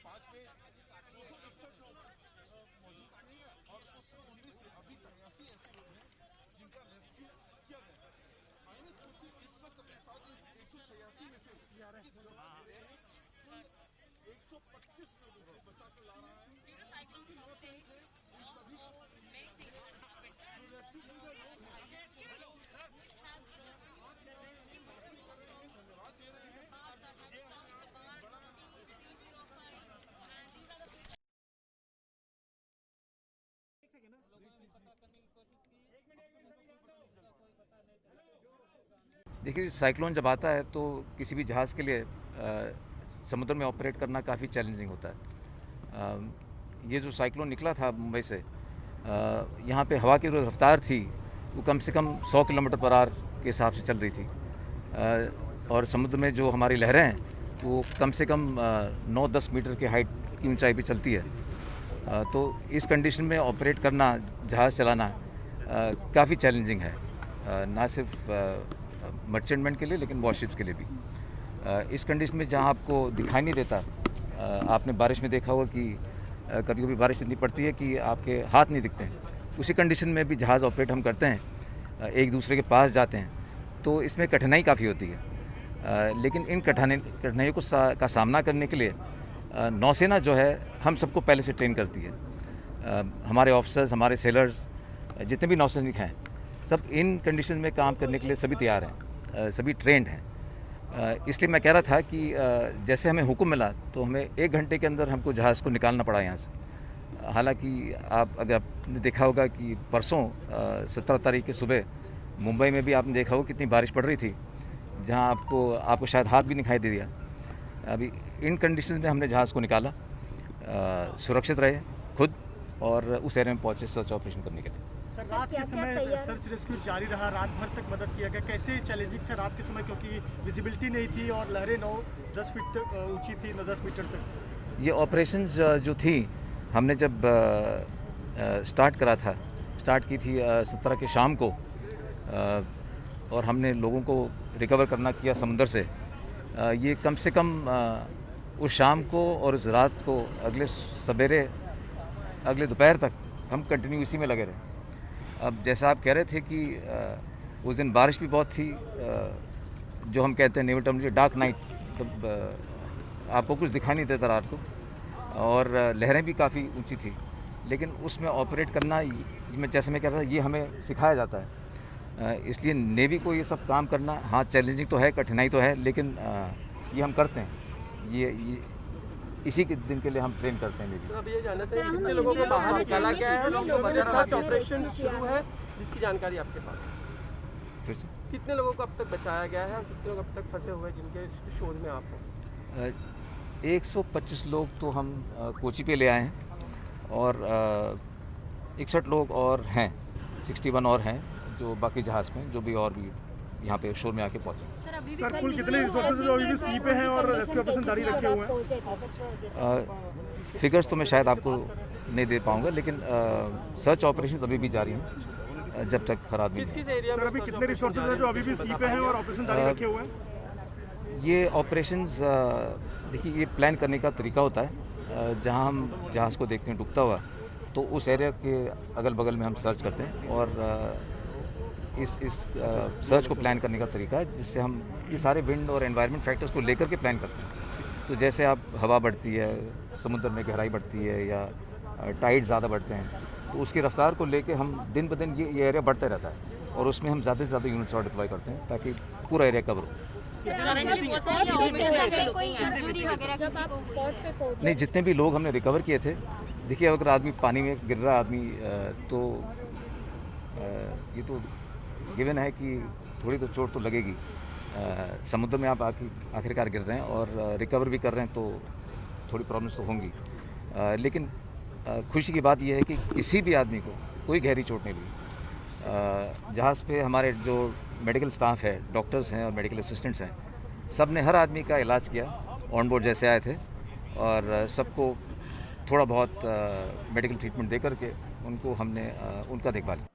2005 में 261 लोग मौजूद थे और उनमें से अभी तक 83 ऐसे लोग हैं जिनका रेस्क्यू किया गया है। INS कोची इस वक्त अपने साथ 186 में से 125 लोगों को बचा कर ला रहा है। सभी को रेस्क्यू किए गए लोग हैं धन्यवाद दे रहे हैं। ये अपने आप में बड़ा देखिए, साइक्लोन जब आता है तो किसी भी जहाज़ के लिए समुद्र में ऑपरेट करना काफ़ी चैलेंजिंग होता है। ये जो साइक्लोन निकला था मुंबई से, यहाँ पे हवा की जो रफ्तार थी वो कम से कम 100 किलोमीटर पर आवर के हिसाब से चल रही थी, और समुद्र में जो हमारी लहरें हैं वो कम से कम 9-10 मीटर की हाइट की ऊंचाई पे चलती है। तो इस कंडीशन में ऑपरेट करना, जहाज़ चलाना काफ़ी चैलेंजिंग है, ना सिर्फ मर्चेंटमेंट के लिए लेकिन वॉरशिप्स के लिए भी। इस कंडीशन में जहाँ आपको दिखाई नहीं देता, आपने बारिश में देखा होगा कि कभी कभी बारिश इतनी पड़ती है कि आपके हाथ नहीं दिखते हैं। उसी कंडीशन में भी जहाज़ ऑपरेट हम करते हैं, एक दूसरे के पास जाते हैं, तो इसमें कठिनाई काफ़ी होती है। लेकिन इन कठिनाइयों को का सामना करने के लिए नौसेना जो है हम सबको पहले से ट्रेन करती है। हमारे ऑफिसर्स, हमारे सेलर्स, जितने भी नौसैनिक हैं, सब इन कंडीशन में काम करने के लिए सभी तैयार हैं, सभी ट्रेंड हैं। इसलिए मैं कह रहा था कि जैसे हमें हुक्म मिला तो हमें 1 घंटे के अंदर हमको जहाज़ को निकालना पड़ा यहाँ से। हालांकि अगर आपने देखा होगा कि परसों 17 तारीख की सुबह मुंबई में भी आपने देखा होगा कितनी बारिश पड़ रही थी, जहाँ आपको शायद हाथ भी दिखाई दे दिया। अभी इन कंडीशन में हमने जहाज़ को निकाला, सुरक्षित रहे खुद, और उस एरिया में पहुँचे सर्च ऑपरेशन करने के लिए। सर, रात के समय सर्च रेस्क्यू जारी रहा, रात भर तक मदद किया गया। कैसे चैलेंजिंग था रात के समय, क्योंकि विजिबिलिटी नहीं थी और लहरें 9-10 फीट तक ऊंची थी, 9-10 मीटर तक। ये ऑपरेशंस जो थी, हमने जब स्टार्ट की थी 17 के शाम को, और हमने लोगों को रिकवर करना किया समुंदर से। ये कम से कम उस शाम को और उस रात को, अगले दोपहर तक हम कंटिन्यू इसी में लगे रहे। अब जैसा आप कह रहे थे कि उस दिन बारिश भी बहुत थी, जो हम कहते हैं नेवल टर्म डार्क नाइट, तो आपको कुछ दिखाई नहीं देता रात को, और लहरें भी काफ़ी ऊंची थी। लेकिन उसमें ऑपरेट करना, जैसे मैं कह रहा था, ये हमें सिखाया जाता है। इसलिए नेवी को ये सब काम करना, हाँ चैलेंजिंग तो है, कठिनाई तो है, लेकिन ये हम करते हैं। ये इसी के दिन के लिए हम ट्रेन करते हैं नेवी। तो अब ये जानना चाहिए कितने लोगों को बाहर निकाला गया है, सर्च ऑपरेशन शुरू है जिसकी जानकारी आपके पास? फिर से कितने लोगों को अब तक बचाया गया है और कितने लोग अब तक फंसे हुए हैं जिनके शोध में आप हो? 125 लोग तो हम कोची पे ले आए हैं, और 61 लोग और हैं, 61 और हैं जो बाकी जहाज़ में, जो भी और भी यहाँ पे शोर में आके पहुँचे। सर, कुल कितने रिसोर्सेज जो अभी भी सी पे हैं और रेस्क्यू ऑपरेशन जारी रखे हुए हैं? फिगर्स तो मैं शायद आपको नहीं दे पाऊँगा, लेकिन सर्च ऑपरेशन अभी भी जारी हैं जब तक फरार नहीं है। सर, अभी कितने रिसोर्सेज हैं जो अभी भी सी पे हैं और ऑपरेशन जारी रखे हुए हैं? ये ऑपरेशंस, देखिए, ये प्लान करने का तरीका होता है। जहाँ हम जहाज़ को देखते हैं डूबता हुआ, तो उस एरिया के अगल बगल में हम सर्च करते हैं, और इस सर्च को प्लान करने का तरीका है जिससे हम ये सारे विंड और एनवायरनमेंट फैक्टर्स को लेकर के प्लान करते हैं। तो जैसे आप हवा बढ़ती है, समुद्र में गहराई बढ़ती है, या टाइड ज़्यादा बढ़ते हैं, तो उसकी रफ्तार को लेके हम दिन ब दिन ये एरिया बढ़ते रहता है, और उसमें हम ज़्यादा से ज़्यादा यूनिट्स और डिप्लॉय करते हैं ताकि पूरा एरिया कवर हो। नहीं, जितने भी लोग हमने रिकवर किए थे, देखिए, अगर आदमी पानी में गिर रहा आदमी, तो ये तो गिवन है कि थोड़ी तो चोट तो लगेगी। समुद्र में आप आखिरकार गिर रहे हैं और रिकवर भी कर रहे हैं, तो थोड़ी प्रॉब्लम्स तो होंगी। लेकिन खुशी की बात यह है कि किसी भी आदमी को कोई गहरी चोट नहीं लगी। जहाज़ पे हमारे जो मेडिकल स्टाफ है, डॉक्टर्स हैं और मेडिकल असिस्टेंट्स हैं, सब ने हर आदमी का इलाज किया। ऑन बोर्ड जैसे आए थे, और सबको थोड़ा बहुत मेडिकल ट्रीटमेंट दे करके उनको हमने उनका देखभाल किया।